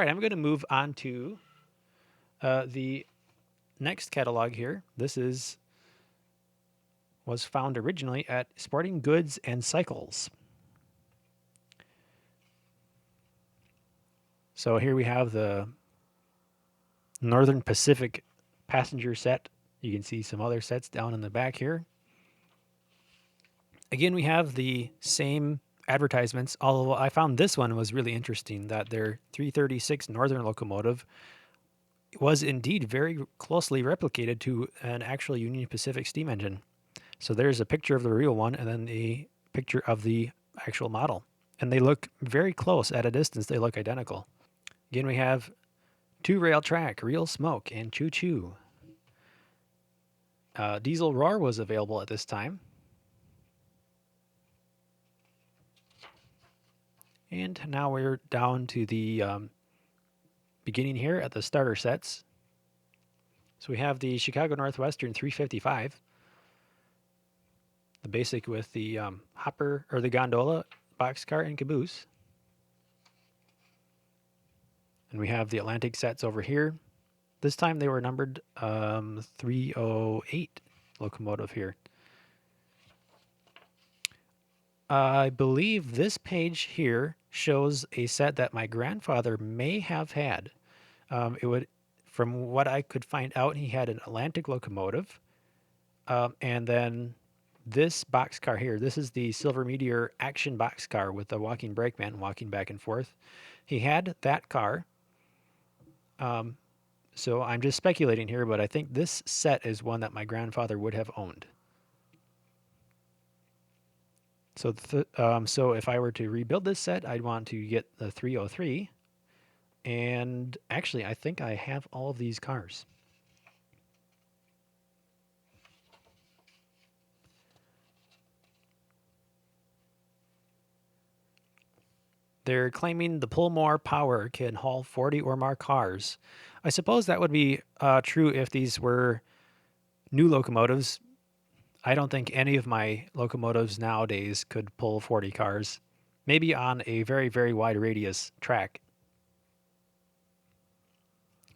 All right, I'm going to move on to the next catalog here. This was found originally at Sporting Goods and Cycles. So here we have the Northern Pacific passenger set. You can see some other sets down in the back here. Again, we have the same advertisements, although I found this one was really interesting, that their 336 Northern locomotive was indeed very closely replicated to an actual Union Pacific steam engine. So there's a picture of the real one and then a picture of the actual model. And they look very close at a distance. They look identical. Again, we have two rail track, real smoke, and choo choo. Diesel roar was available at this time. And now we're down to the beginning here at the starter sets. So we have the Chicago Northwestern 355. The basic with the hopper or the gondola, boxcar, and caboose. And we have the Atlantic sets over here. This time they were numbered 308 locomotive here. I believe this page here shows a set that my grandfather may have had. From what I could find out, he had an Atlantic locomotive, and then this boxcar here. This is the Silver Meteor action boxcar with the walking brakeman walking back and forth. He had that car. So I'm just speculating here, but I think this set is one that my grandfather would have owned. So, so if I were to rebuild this set, I'd want to get the 303. And actually, I think I have all of these cars. They're claiming the pull more power can haul 40 or more cars. I suppose that would be true if these were new locomotives. I don't think any of my locomotives nowadays could pull 40 cars. Maybe on a very, very wide radius track.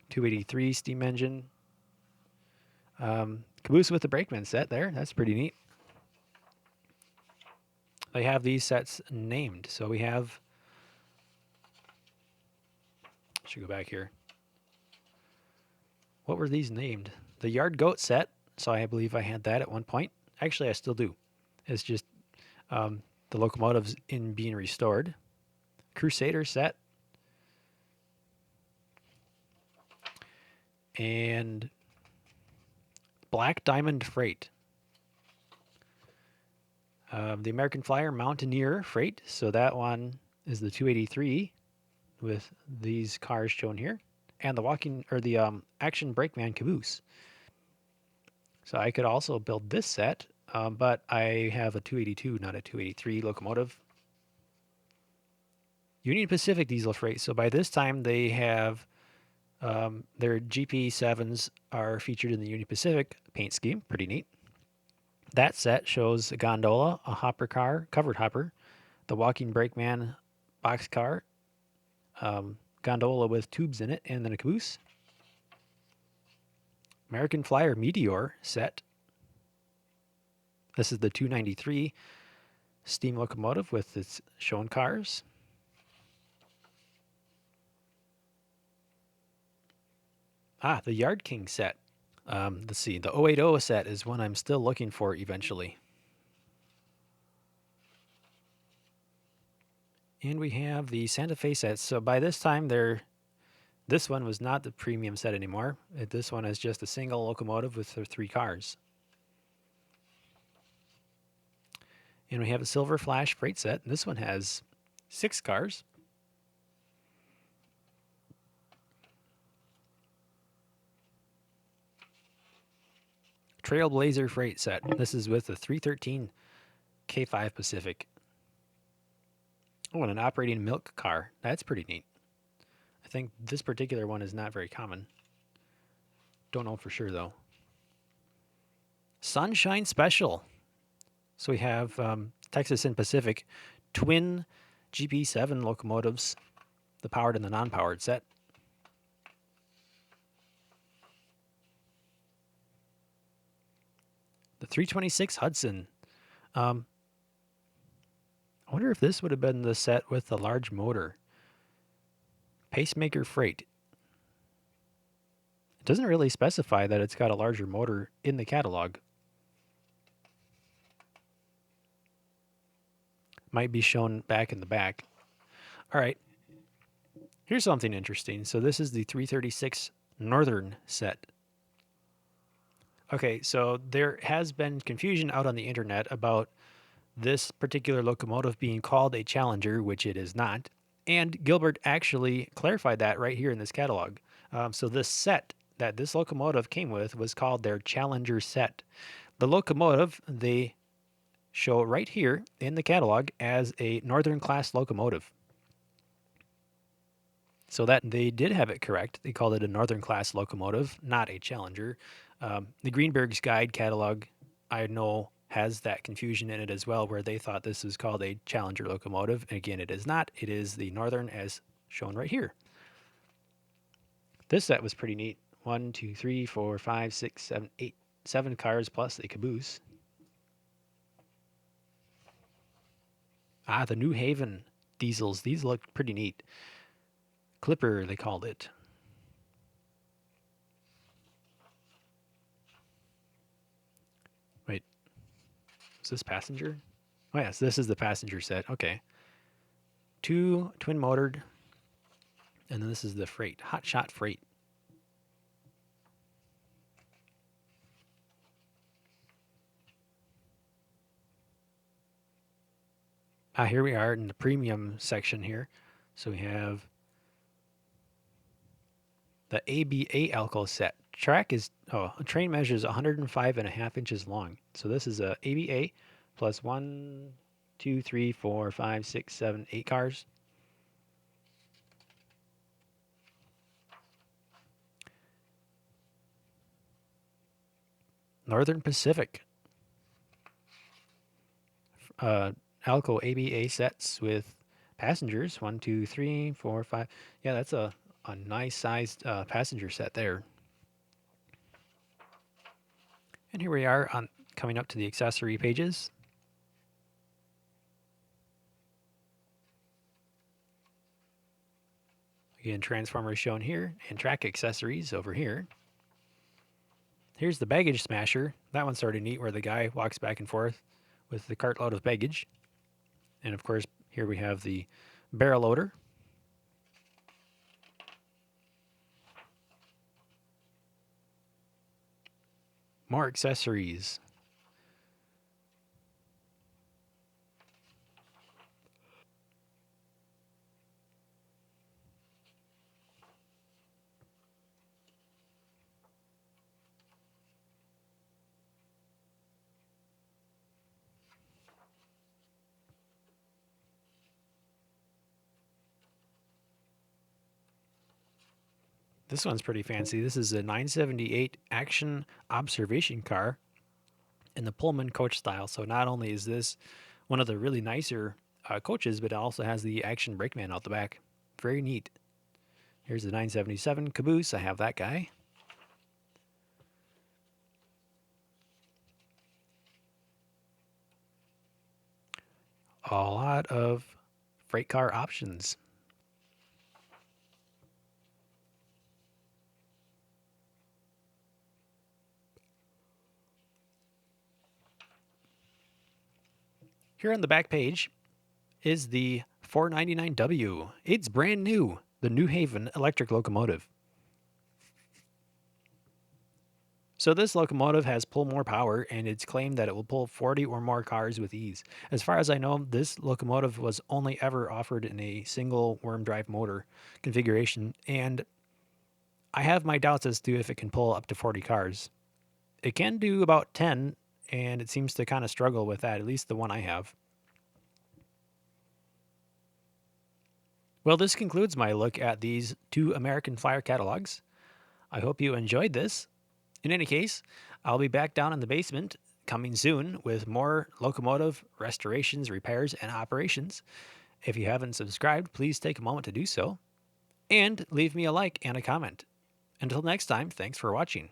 283 steam engine. Caboose with the brakeman set there. That's pretty neat. They have these sets named. So we have... should go back here. What were these named? The Yard Goat set. So I believe I had that at one point. Actually, I still do. It's just the locomotives in being restored. Crusader set. And Black Diamond Freight. The American Flyer Mountaineer Freight. So that one is the 283 with these cars shown here. And the action brakeman caboose. So I could also build this set, but I have a 282, not a 283 locomotive. Union Pacific diesel freight. So by this time they have their GP7s are featured in the Union Pacific paint scheme. Pretty neat. That set shows a gondola, a hopper car, covered hopper, the walking brakeman boxcar, gondola with tubes in it, and then a caboose. American Flyer Meteor set. This is the 293 steam locomotive with its shown cars. The Yard King set. Let's see. The 080 set is one I'm still looking for eventually. And we have the Santa Fe sets. So by this time, this one was not the premium set anymore. This one is just a single locomotive with their 3 cars. And we have a Silver Flash freight set. And this one has 6 cars. Trailblazer freight set. This is with the 313 K5 Pacific. Oh, and an operating milk car. That's pretty neat. I think this particular one is not very common. Don't know for sure, though. Sunshine Special. So we have Texas and Pacific twin GP7 locomotives, the powered and the non-powered set. The 326 Hudson. I wonder if this would have been the set with the large motor. Pacemaker freight. It doesn't really specify that it's got a larger motor in the catalog. Might be shown back in the back. All right. Here's something interesting. So this is the 336 Northern set. Okay, so there has been confusion out on the internet about this particular locomotive being called a Challenger, which it is not. And Gilbert actually clarified that right here in this catalog. So this set that this locomotive came with was called their Challenger set. The locomotive they show right here in the catalog as a Northern class locomotive. So that they did have it correct. They called it a Northern class locomotive, not a Challenger. The Greenberg's Guide catalog, I know, has that confusion in it as well, where they thought this is called a Challenger locomotive. And again, it is not. It is the Northern as shown right here. This set was pretty neat. 1, 2, 3, 4, 5, 6, 7, 8, 7 cars plus a caboose. The New Haven diesels. These look pretty neat. Clipper, they called it. Wait, is this passenger? Oh, yes, this is the passenger set. Okay. 2 twin motored. And then this is the freight. Hot shot freight. Here we are in the premium section here. So we have the ABA Alco set. A train measures 105.5 inches long. So this is a ABA plus 1, 2, 3, 4, 5, 6, 7, 8 cars. Northern Pacific. Alco ABA sets with passengers. 1, 2, 3, 4, 5. Yeah, that's a nice sized passenger set there. And here we are on coming up to the accessory pages. Again, transformers shown here and track accessories over here. Here's the baggage smasher. That one's sort of neat where the guy walks back and forth with the cartload of baggage. And of course, here we have the barrel loader. More accessories. This one's pretty fancy. This is a 978 action observation car in the Pullman coach style. So not only is this one of the really nicer coaches, but it also has the action brakeman out the back. Very neat. Here's the 977 caboose. I have that guy. A lot of freight car options. Here on the back page is the 499W. It's brand new, the New Haven electric locomotive. So this locomotive has pull more power, and it's claimed that it will pull 40 or more cars with ease. As far as I know, this locomotive was only ever offered in a single worm drive motor configuration, and I have my doubts as to if it can pull up to 40 cars. It can do about 10, and it seems to kind of struggle with that, at least the one I have. Well, this concludes my look at these 2 American Flyer catalogs. I hope you enjoyed this. In any case, I'll be back down in the basement coming soon with more locomotive restorations, repairs, and operations. If you haven't subscribed, please take a moment to do so. And leave me a like and a comment. Until next time, thanks for watching.